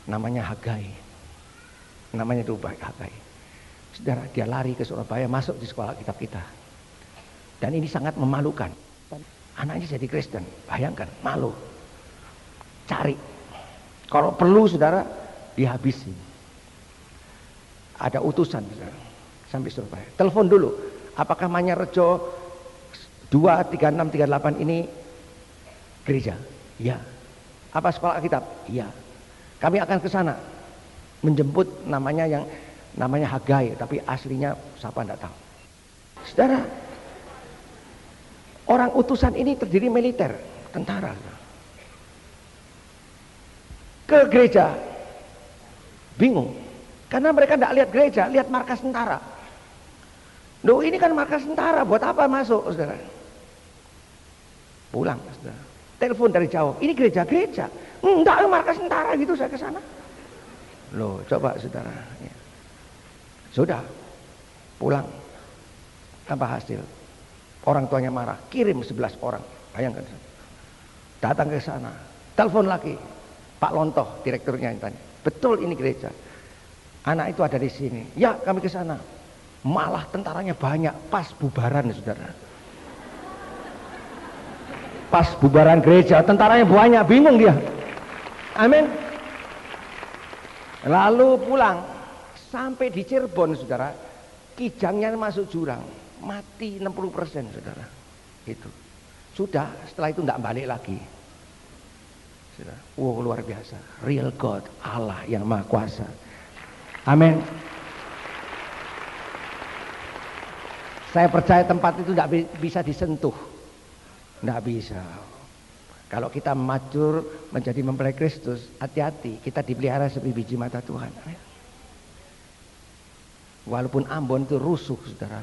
namanya Hagai. Namanya itu baik, Hagai. Saudara, dia lari ke Surabaya, masuk di sekolah Alkitab kita. Dan ini sangat memalukan. Anaknya jadi Kristen, bayangkan, malu. Cari. Kalau perlu saudara, dihabisin. Ada utusan saudara, sampai Surabaya. Telepon dulu, apakah Manyarejo 23638 ini gereja? Iya. Apa sekolah Alkitab? Iya. Kami akan ke sana menjemput namanya Hagai, tapi aslinya siapa enggak tahu. Saudara, orang utusan ini terdiri militer, tentara. Ke gereja, bingung, karena mereka tidak lihat gereja, lihat markas tentara. Loh, ini kan markas tentara, buat apa masuk, saudara? Pulang, saudara. Telepon dari jauh, ini gereja. Enggak, markas tentara gitu, saya ke sana. Loh, coba saudara. Ya. Sudah, pulang. Tanpa hasil. Orang tuanya marah, kirim 11 orang. Bayangkan. Datang ke sana, telepon lagi. Pak Lontoh, direkturnya yang tanya. Betul ini gereja. Anak itu ada di sini. Ya, kami ke sana. Malah tentaranya banyak pas bubaran, saudara. Pas bubaran gereja, tentaranya banyak, bingung dia. Amin. Lalu pulang, sampai di Cirebon, saudara, kijangnya masuk jurang, mati 60%, saudara. Itu. Sudah, setelah itu tidak balik lagi. Saudara. Wow, luar biasa. Real God, Allah yang Maha Kuasa. Amin. Saya percaya tempat itu tidak bisa disentuh. Tidak bisa. Kalau kita majur menjadi mempelai Kristus, hati-hati, kita dipelihara seperti biji mata Tuhan. Walaupun Ambon itu rusuh, saudara,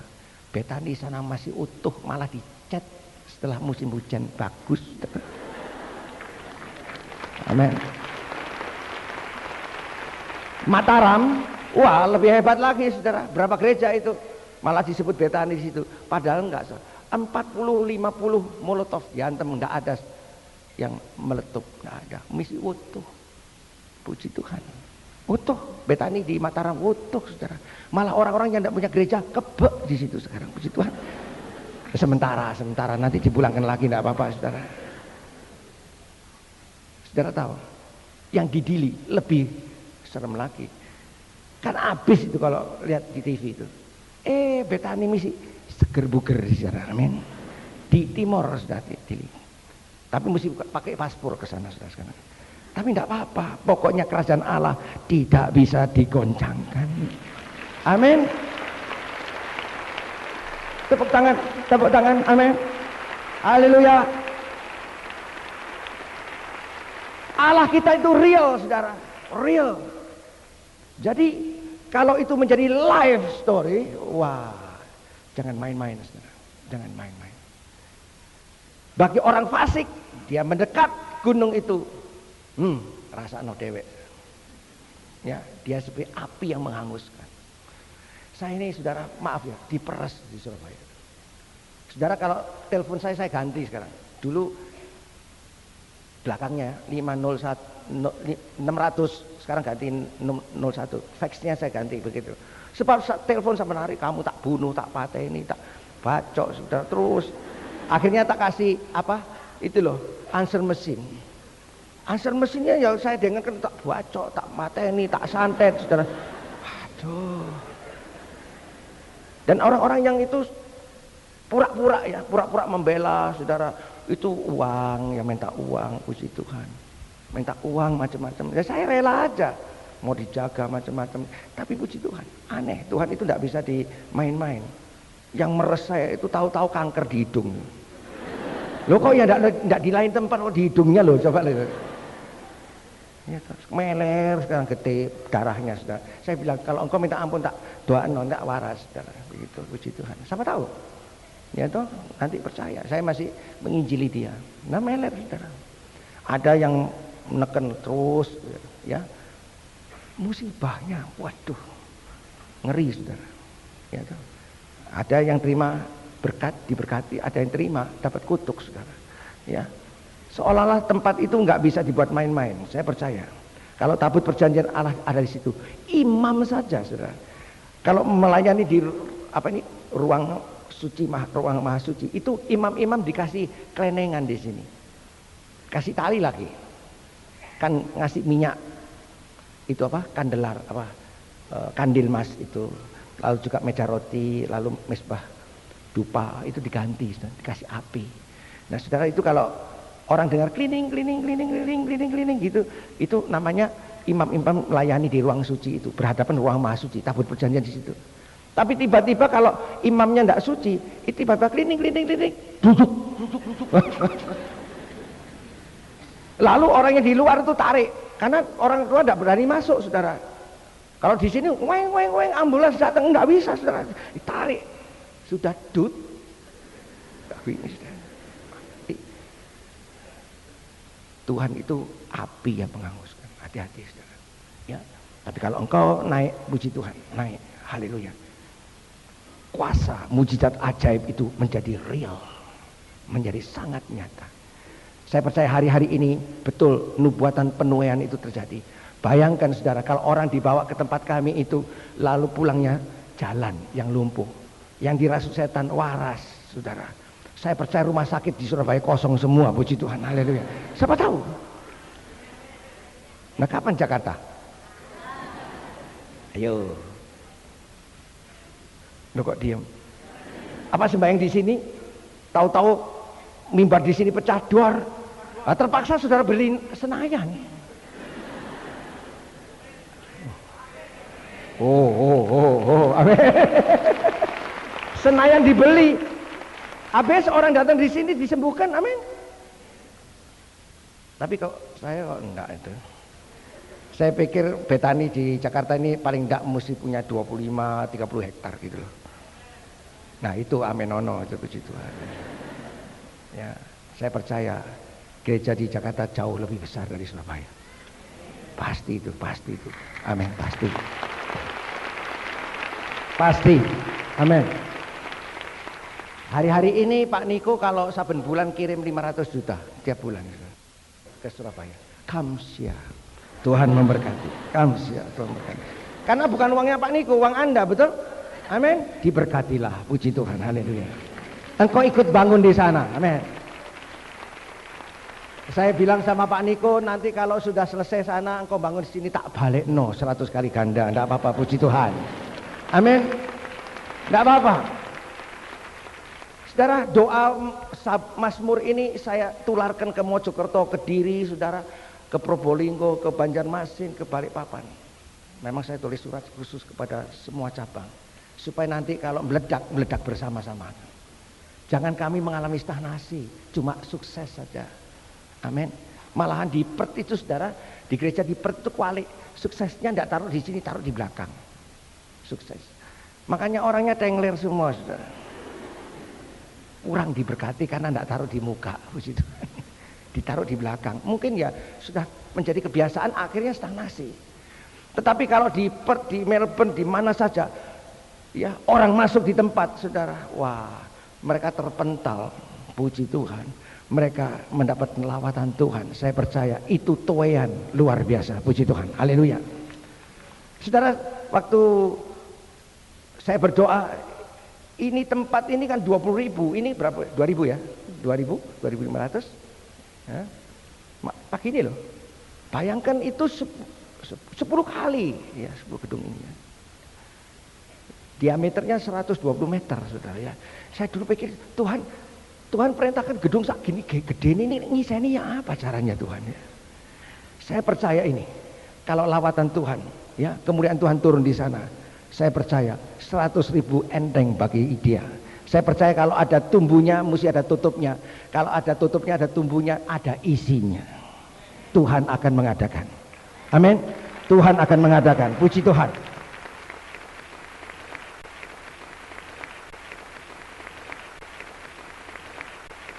Betani sana masih utuh, malah dicat setelah musim hujan bagus. Amin. Mataram, wah lebih hebat lagi, saudara. Berapa gereja itu malah disebut Betani di situ. Padahal enggak, 40-50 molotov diantem, enggak ada yang meletup, enggak ada. Misi utuh. Puji Tuhan. Utuh. Betani di Mataram utuh, saudara. Malah orang-orang yang tidak punya gereja kebek di situ sekarang. Puji Tuhan. Sementara nanti dipulangkan lagi, enggak apa-apa, saudara. Saudara tahu, yang di Dili lebih serem lagi. Kan habis itu kalau lihat di TV itu. Betani misi seger buger, saudara. Amin. Di timur, saudara, Dili. Tapi mesti pakai paspor ke sana, saudara sekarang. Tapi tidak apa-apa. Pokoknya kerajaan Allah tidak bisa digoncangkan. Amin. Tepuk tangan. Amin. Haleluya. Allah kita itu real, saudara. Real. Jadi kalau itu menjadi life story, wah, jangan main-main, saudara. Jangan main-main. Bagi orang fasik, dia mendekat gunung itu, rasa no dewek. Ya, dia seperti api yang menghanguskan. Saya ini, saudara, maaf ya, diperes di Surabaya. Saudara, kalau telepon saya ganti sekarang. Dulu belakangnya 600, sekarang ganti 01. Faxnya saya ganti begitu. Sebab telepon sama hari, kamu tak bunuh, tak pateni, tak bacok, saudara. Terus akhirnya tak kasih apa? Itu loh, answer mesin. Answer mesinnya ya saya dengarkan tak bacok, tak mateni, tak santet, saudara. Aduh. Dan orang-orang yang itu pura-pura membela, saudara. Itu uang, yang minta uang, puji Tuhan. Minta uang macam-macam. Ya saya rela aja. Mau dijaga macam-macam. Tapi puji Tuhan, aneh. Tuhan itu tidak bisa dimain-main. Yang meres saya itu tahu-tahu kanker di hidung. Loh kok ya tidak di lain tempat, kok di hidungnya loh, coba lihat. Ya, meler sekarang gede darahnya, saudara. Saya bilang kalau engkau minta ampun tak doa tidak waras, saudara. Begitu, puji Tuhan. Siapa tahu? Ya toh nanti percaya. Saya masih menginjili dia. Nah meler, saudara. Ada yang menekan terus, ya. Musibahnya, waduh, ngeri, saudara. Ya toh. Ada yang terima berkat, diberkati, ada yang terima dapat kutuk, saudara. Ya. Seolah-olah tempat itu nggak bisa dibuat main-main. Saya percaya. Kalau tabut perjanjian Allah ada di situ, imam saja, saudara. Kalau melayani di ruang suci, ruang maha suci, itu imam-imam dikasih kelenengan di sini, kasih tali lagi, kan ngasih minyak itu kandelar kandil mas itu, lalu juga meja roti, lalu mesbah dupa itu diganti, saudara, dikasih api. Nah saudara, itu kalau orang dengar cleaning gitu, itu namanya imam-imam melayani di ruang suci itu, berhadapan ruang maha suci, tabut perjanjian di situ. Tapi tiba-tiba kalau imamnya tidak suci, itu tiba-tiba cleaning, duduk. Lalu orangnya di luar itu tarik, karena orang tua tidak berani masuk, saudara. Kalau di sini, weng, ambulans datang nggak bisa, saudara, ditarik, sudah dud. Tuhan itu api yang menghanguskan. Hati-hati, saudara. Ya. Tapi kalau engkau naik, puji Tuhan, naik, haleluya. Kuasa, mujizat ajaib itu menjadi real, menjadi sangat nyata. Saya percaya hari-hari ini betul nubuatan penuaian itu terjadi. Bayangkan saudara, kalau orang dibawa ke tempat kami itu, lalu pulangnya jalan yang lumpuh, yang dirasuk setan waras, saudara. Saya percaya rumah sakit di Surabaya kosong semua, puji Tuhan, haleluya. Siapa tahu? Nah, kapan Jakarta? Ayo. Loh kok diem? Apa sembahyang di sini? Tahu-tahu mimbar di sini pecah dor. Nah, terpaksa saudara beli Senayan. Amin. Senayan dibeli. Habis orang datang di sini disembuhkan, amin. Tapi kok saya kok enggak itu. Saya pikir Betani di Jakarta ini paling enggak mesti punya 25-30 hektar gitu loh. Nah itu amenono itu puji Tuhan. Ya, saya percaya gereja di Jakarta jauh lebih besar dari Surabaya. Pasti itu. Amin, pasti. Pasti. Amin. Hari-hari ini Pak Niko kalau saben bulan kirim 500 juta tiap bulan ke Surabaya. Kamsia. Tuhan memberkati. Kamsia, Tuhan memberkati. Karena bukan uangnya Pak Niko, uang Anda, betul? Amin. Diberkatilah, puji Tuhan. Haleluya. Engkau ikut bangun di sana. Amin. Saya bilang sama Pak Niko, nanti kalau sudah selesai sana engkau bangun di sini tak balik 100 kali ganda, enggak apa-apa, puji Tuhan. Amin. Enggak apa-apa. Saudara, doa Mazmur ini saya tularkan ke Mojokerto, ke Kediri, saudara, ke Probolinggo, ke Banjarmasin, ke Balikpapan. Memang saya tulis surat khusus kepada semua cabang, supaya nanti kalau meledak bersama-sama. Jangan kami mengalami stagnasi, cuma sukses saja. Amin. Malahan di Perth itu saudara, di gereja di Perth itu kualik, suksesnya tidak taruh di sini, taruh di belakang. Sukses. Makanya orangnya tengler semua, saudara. Kurang diberkati karena tidak taruh di muka, puji Tuhan. Ditaruh di belakang. Mungkin ya sudah menjadi kebiasaan, akhirnya stagnasi. Tetapi kalau di Perth, di Melbourne, di mana saja, ya orang masuk di tempat, saudara, wah, mereka terpental, puji Tuhan. Mereka mendapat lawatan Tuhan. Saya percaya itu tuayan luar biasa, puji Tuhan. Haleluya. Saudara, waktu saya berdoa, ini tempat ini kan 20.000, ini berapa? 2.000 ya? 2.000, 2.500. Ya. Pagi ini loh. Bayangkan itu 10 kali ya, 10 gedung ini ya. Diameternya 120 meter, saudara ya. Saya dulu pikir, Tuhan perintahkan gedung sak gini gede ini ngiseni ya apa caranya Tuhan ya. Saya percaya ini, kalau lawatan Tuhan ya, kemuliaan Tuhan turun di sana, saya percaya 100.000 enteng bagi dia. Saya percaya kalau ada tumbuhnya mesti ada tutupnya. Kalau ada tutupnya ada tumbuhnya, ada isinya. Tuhan akan mengadakan. Amin. Tuhan akan mengadakan. Puji Tuhan.